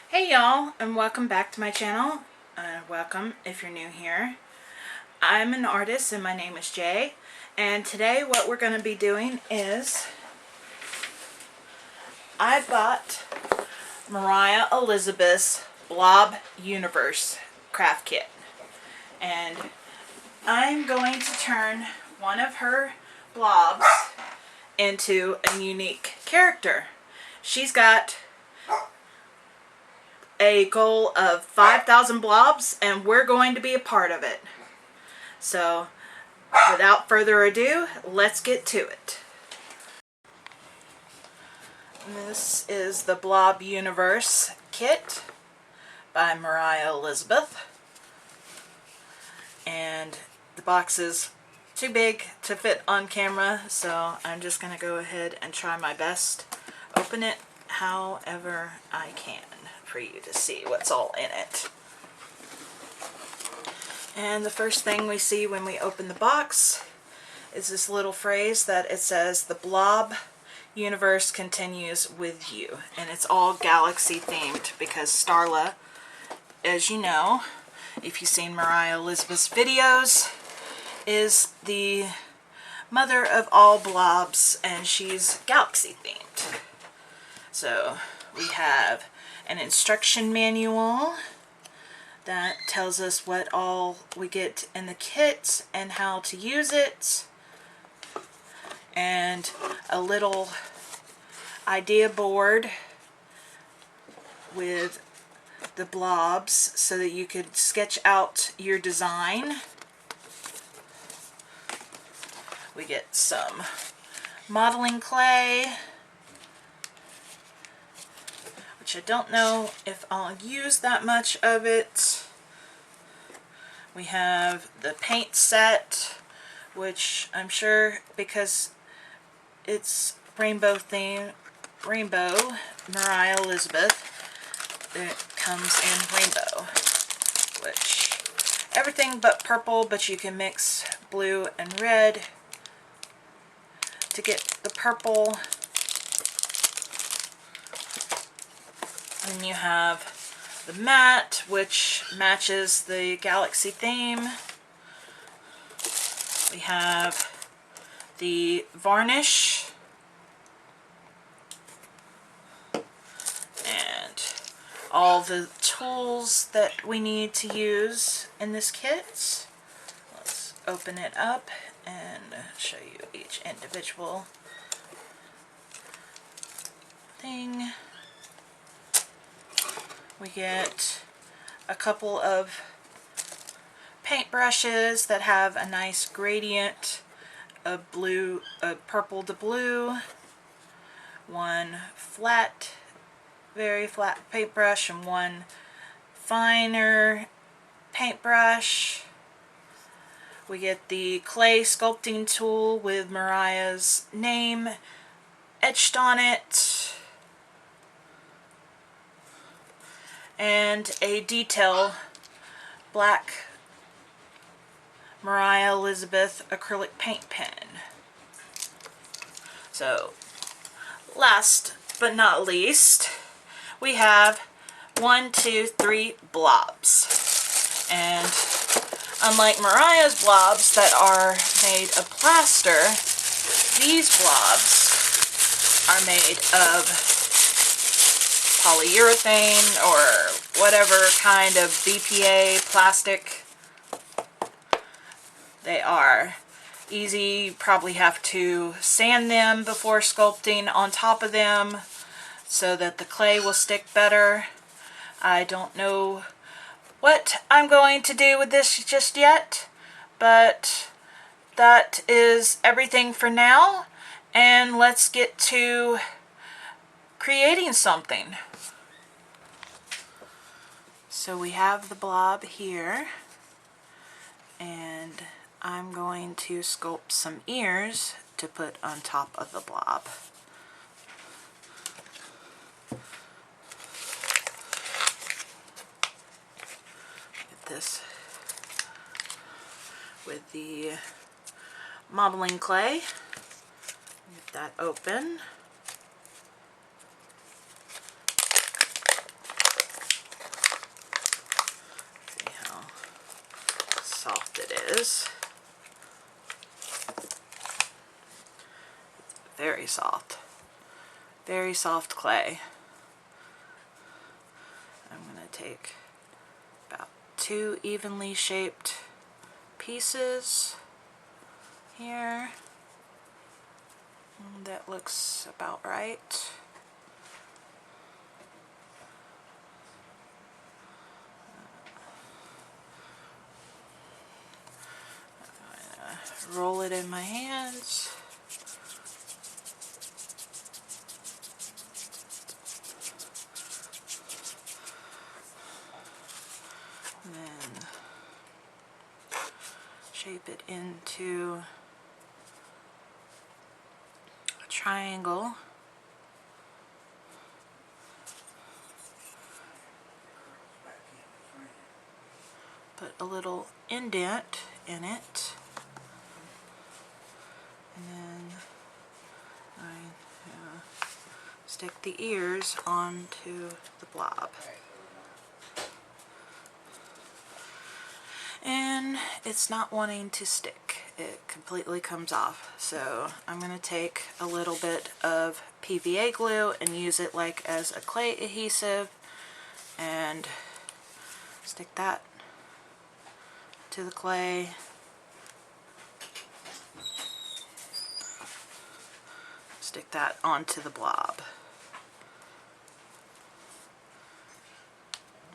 Hey y'all, and welcome back to my channel. Welcome if you're new here. I'm an artist and my name is Jay, and today what we're going to be doing is I bought Moriah Elizabeth's Blob Universe craft kit, and I'm going to turn one of her blobs into a unique character. She's got a goal of 5,000 blobs, and we're going to be a part of it. So without further ado, let's get to it. This is the Blob Universe kit by Moriah Elizabeth, and the box is too big to fit on camera, so I'm just going to go ahead and try my best open it however I can for you to see what's all in it. And the first thing we see when we open the box is this little phrase that it says, "The Blob Universe continues with you." And it's all galaxy themed because Starla, as you know, if you've seen Moriah Elizabeth's videos, is the mother of all blobs, and she's galaxy themed. So we have an instruction manual that tells us what all we get in the kit and how to use it, and a little idea board with the blobs so that you could sketch out your design. We get some modeling clay, which I don't know if I'll use that much of it. We have the paint set, which I'm sure, because it's rainbow theme, rainbow Moriah Elizabeth, it comes in rainbow, which everything but purple, but you can mix blue and red to get the purple. And you have the mat, which matches the galaxy theme. We have the varnish and all the tools that we need to use in this kit. Let's open it up and show you each individual thing. We get a couple of paint brushes that have a nice gradient of blue, purple to blue. One flat, very flat paintbrush, and one finer paintbrush. We get the clay sculpting tool with Moriah's name etched on it, and a detail black Moriah Elizabeth acrylic paint pen. So last but not least, we have 1, 2, 3 blobs. And unlike Moriah's blobs that are made of plaster, these blobs are made of polyurethane or whatever kind of BPA plastic. They are easy. You probably have to sand them before sculpting on top of them so that the clay will stick better. I don't know what I'm going to do with this just yet, but that is everything for now, and let's get to creating something. So we have the blob here, and I'm going to sculpt some ears to put on top of the blob. Get this with the modeling clay. Get that open. is very soft clay. I'm going to take about 2 evenly shaped pieces here. That looks about right. Roll it in my hands. And then shape it into a triangle. Put a little indent in it. And then I stick the ears onto the blob. And it's not wanting to stick. It completely comes off. So I'm going to take a little bit of PVA glue and use it like as a clay adhesive and stick that to the clay. Stick that onto the blob.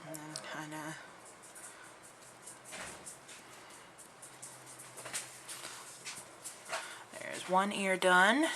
And then kind of there's one ear done.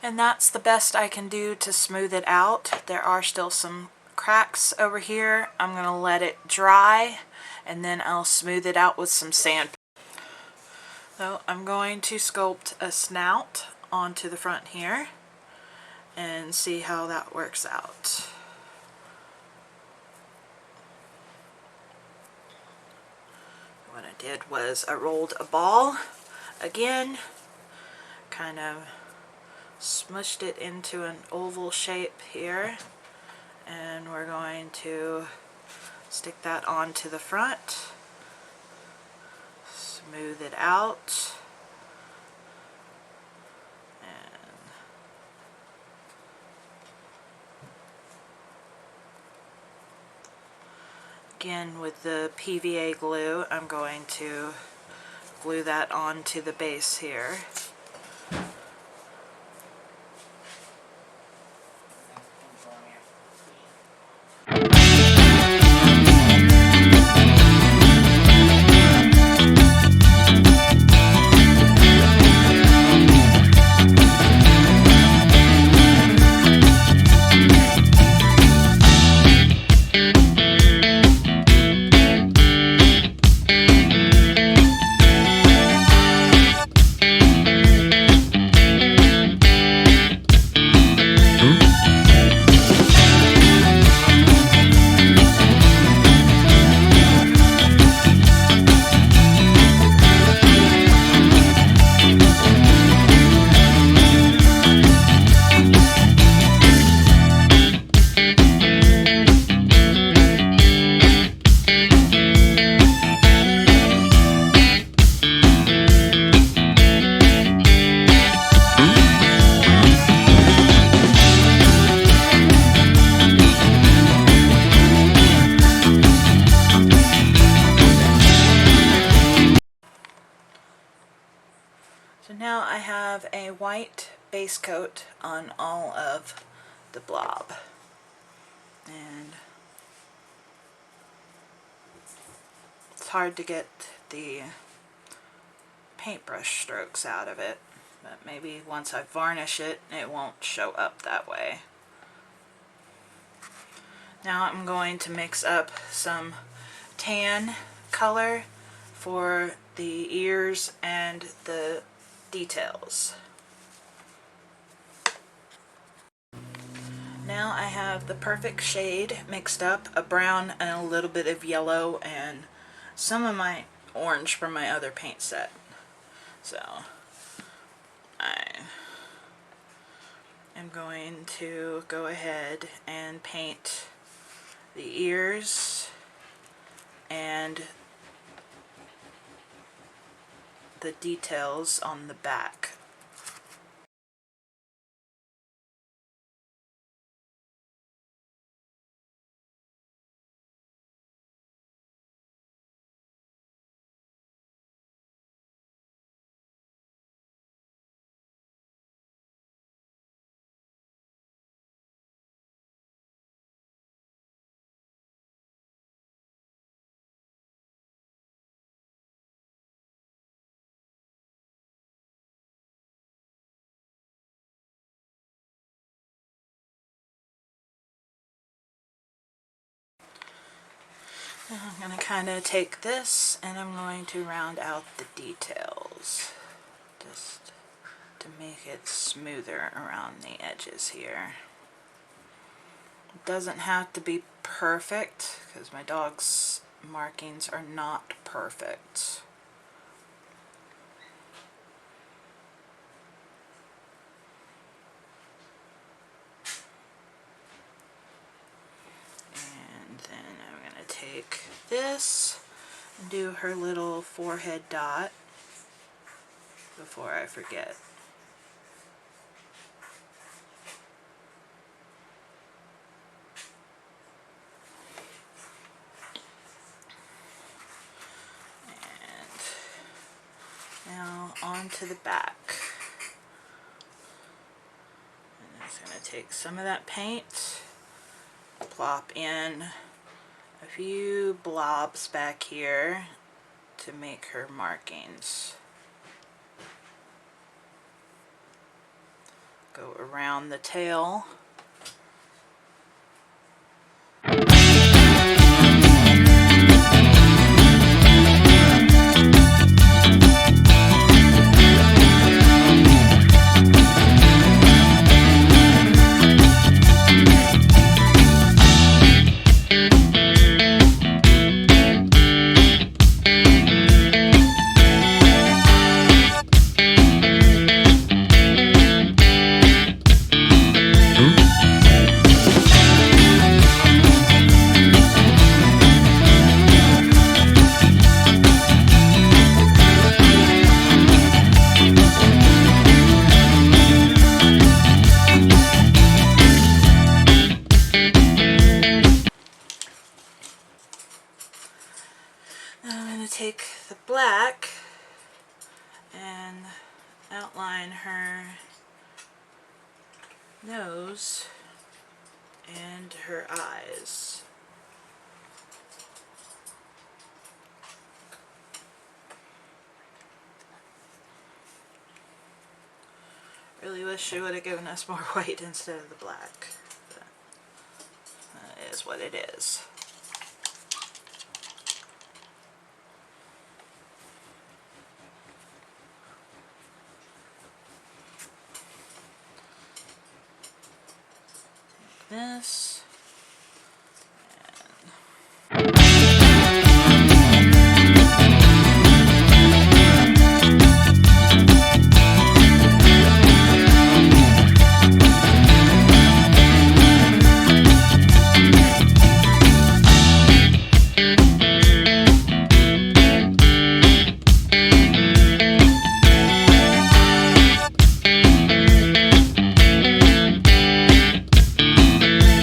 And that's the best I can do to smooth it out. There are still some cracks over here. I'm going to let it dry and then I'll smooth it out with some sand. So I'm going to sculpt a snout onto the front here and see how that works out. What I did was I rolled a ball again, kind of smushed it into an oval shape here, and we're going to stick that onto the front, smooth it out, and again with the PVA glue I'm going to glue that onto the base here. Now I have a white base coat on all of the blob. And it's hard to get the paintbrush strokes out of it, but maybe once I varnish it, it won't show up that way. Now I'm going to mix up some tan color for the ears and the details. Now I have the perfect shade mixed up, a brown and a little bit of yellow and some of my orange from my other paint set. So I am going to go ahead and paint the ears and the details on the back. I'm going to kind of take this and I'm going to round out the details just to make it smoother around the edges here. It doesn't have to be perfect because my dog's markings are not perfect. Take this and do her little forehead dot before I forget. And now on to the back. I'm just going to take some of that paint, plop in a few blobs back here to make her markings. Go around the tail. Take the black and outline her nose and her eyes. Really wish she would have given us more white instead of the black, but it is what it is. This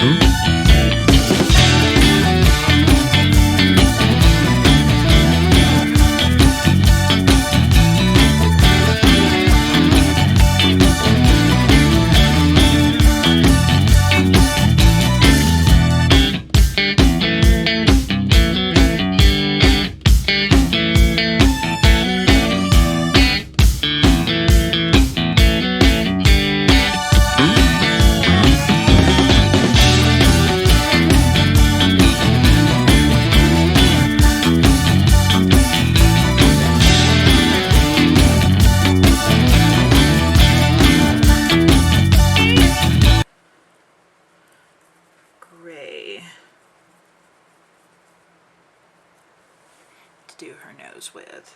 Hmm? do her nose with.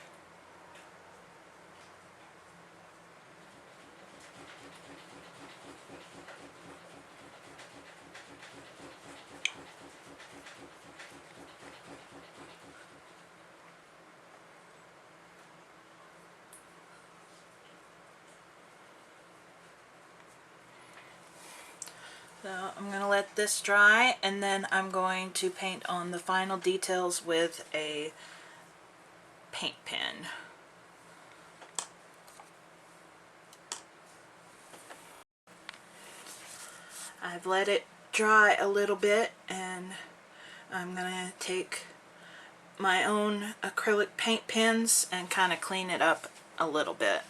So I'm going to let this dry, and then I'm going to paint on the final details with a paint pen. I've let it dry a little bit, and I'm going to take my own acrylic paint pens and kind of clean it up a little bit.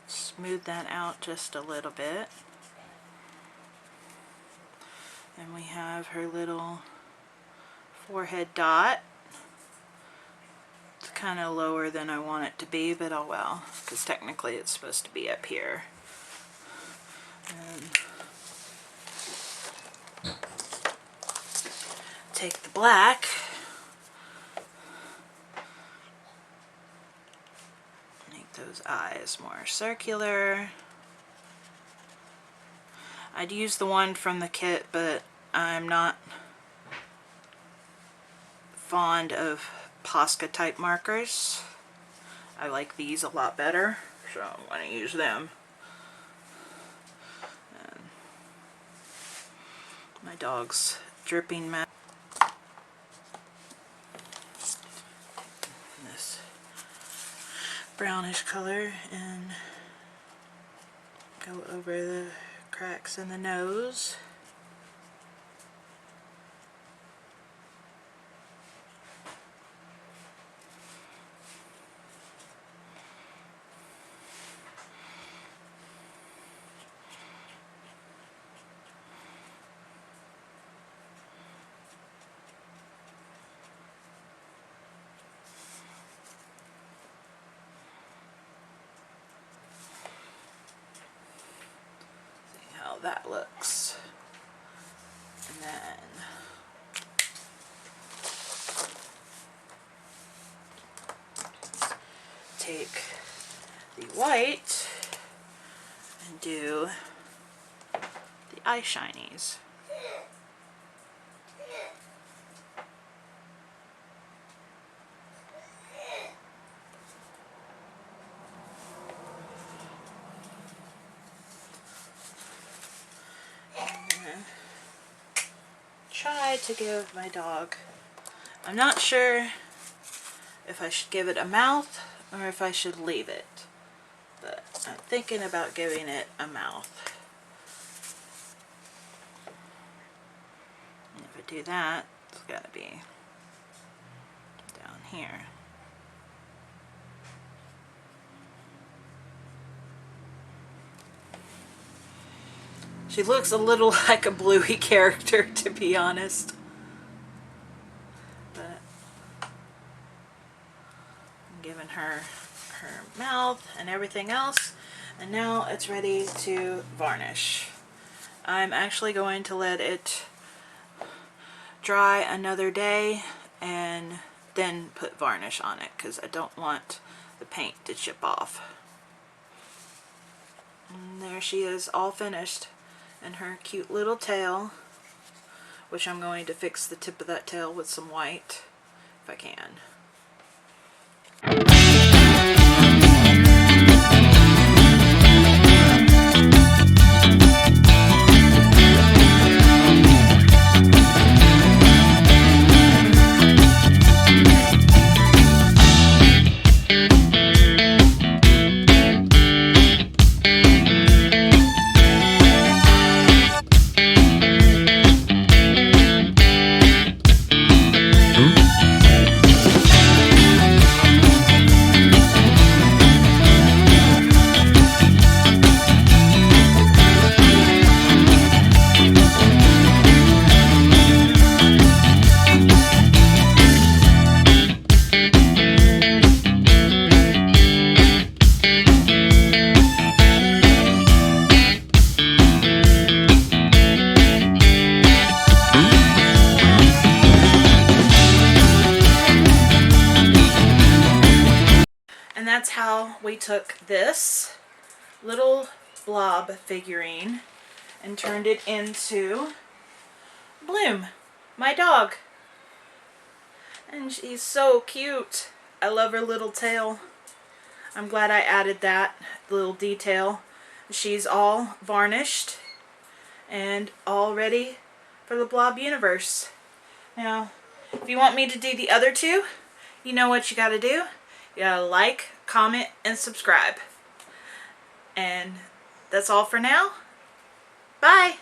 Smooth that out just a little bit. And we have her little forehead dot. It's kind of lower than I want it to be, but oh well, because technically it's supposed to be up here. And take the black, make those eyes more circular. I'd use the one from the kit, but I'm not fond of Posca type markers. I like these a lot better, so I'm going to use them. And my dog's dripping mess. This brownish color and go over the cracks in the nose. That looks, and then take the white and do the eye shinies. Try to give my dog, I'm not sure if I should give it a mouth or if I should leave it, but I'm thinking about giving it a mouth. And if I do that, it's got to be down here. She looks a little like a Bluey character, to be honest. But I'm giving her her mouth and everything else. And now it's ready to varnish. I'm actually going to let it dry another day and then put varnish on it because I don't want the paint to chip off. And there she is, all finished, and her cute little tail, which I'm going to fix the tip of that tail with some white if I can. And that's how we took this little blob figurine and turned it into Bloom, my dog. And she's so cute. I love her little tail. I'm glad I added that little detail. She's all varnished and all ready for the Blob Universe. Now, if you want me to do the other two, you know what you gotta do. You gotta like, comment, and subscribe. And that's all for now. Bye!